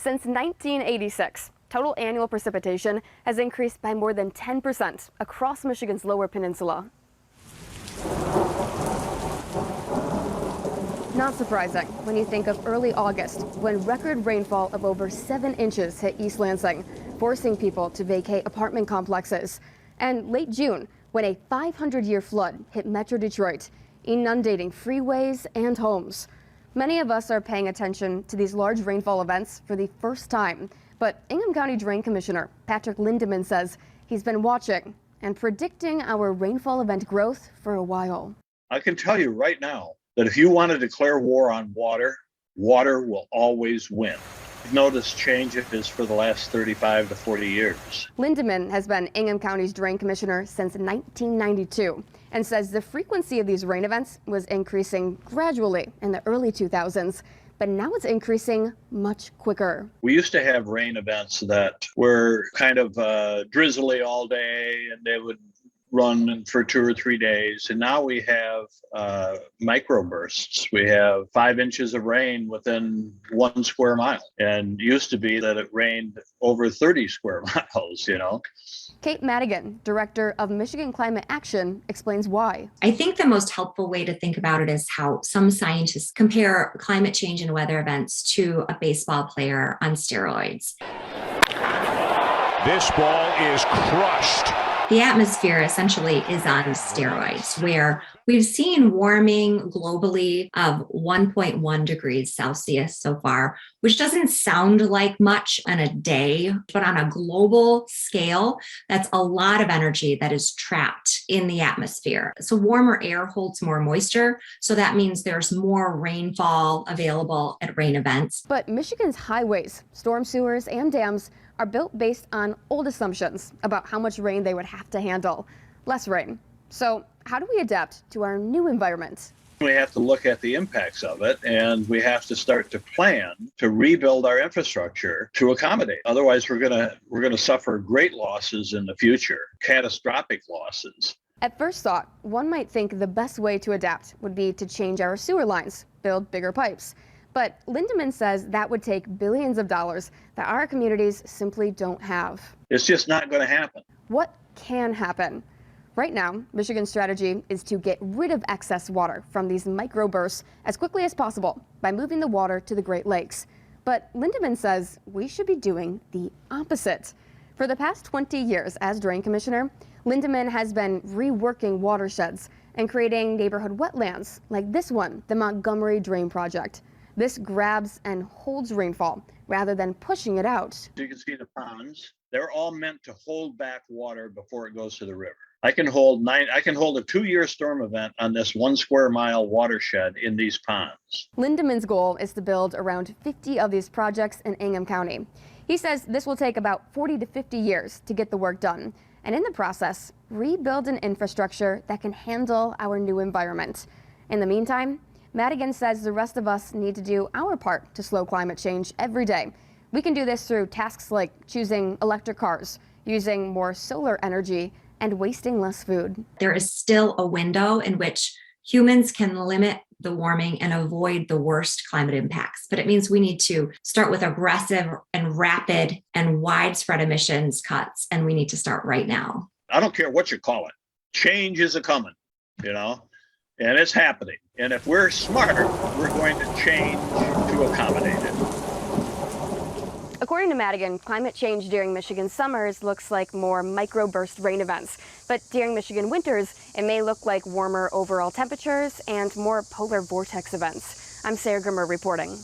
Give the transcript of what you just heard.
Since 1986, total annual precipitation has increased by more than 10% across Michigan's lower peninsula. Not surprising when you think of early August, when record rainfall of over 7 inches hit East Lansing, forcing people to vacate apartment complexes. And late June, when a 500-year flood hit Metro Detroit, inundating freeways and homes. Many of us are paying attention to these large rainfall events for the first time. But Ingham County Drain Commissioner Patrick Lindeman says he's been watching and predicting our rainfall event growth for a while. I can tell you right now that if you want to declare war on water, water will always win. I've noticed changes for the last 35 to 40 years. Lindeman has been Ingham County's Drain Commissioner since 1992 and says the frequency of these rain events was increasing gradually in the early 2000s, but now it's increasing much quicker. We used to have rain events that were kind of drizzly all day, and they would run for 2 or 3 days. And now we have microbursts. We have 5 inches of rain within 1 square mile. And it used to be that it rained over 30 square miles, you know. Kate Madigan, director of Michigan Climate Action, explains why. I think the most helpful way to think about it is how some scientists compare climate change and weather events to a baseball player on steroids. This ball is crushed. The atmosphere essentially is on steroids, where we've seen warming globally of 1.1 degrees Celsius so far, which doesn't sound like much in a day, but on a global scale, that's a lot of energy that is trapped in the atmosphere. So warmer air holds more moisture, so that means there's more rainfall available at rain events. But Michigan's highways, storm sewers, and dams are built based on old assumptions about how much rain they would have to handle. Less rain. So how do we adapt to our new environment? We have to look at the impacts of it, and we have to start to plan to rebuild our infrastructure to accommodate. Otherwise, we're gonna suffer great losses in the future, catastrophic losses. At first thought, one might think the best way to adapt would be to change our sewer lines, build bigger pipes. But Lindeman says that would take billions of dollars that our communities simply don't have. It's just not going to happen. What can happen? Right now, Michigan's strategy is to get rid of excess water from these microbursts as quickly as possible by moving the water to the Great Lakes. But Lindeman says we should be doing the opposite. For the past 20 years as Drain Commissioner, Lindeman has been reworking watersheds and creating neighborhood wetlands like this one, the Montgomery Drain Project. This grabs and holds rainfall rather than pushing it out. You can see the ponds. They're all meant to hold back water before it goes to the river. I can hold a 2-year storm event on this 1 square mile watershed in these ponds. Lindeman's goal is to build around 50 of these projects in Ingham County. He says this will take about 40 to 50 years to get the work done, and in the process, rebuild an infrastructure that can handle our new environment. In the meantime, Madigan says the rest of us need to do our part to slow climate change every day. We can do this through tasks like choosing electric cars, using more solar energy, and wasting less food. There is still a window in which humans can limit the warming and avoid the worst climate impacts. But it means we need to start with aggressive and rapid and widespread emissions cuts, and we need to start right now. I don't care what you call it. Change is a-coming, you know, and it's happening. And if we're smart, we're going to change to accommodate it. According to Madigan, climate change during Michigan summers looks like more microburst rain events. But during Michigan winters, it may look like warmer overall temperatures and more polar vortex events. I'm Sarah Grimmer reporting.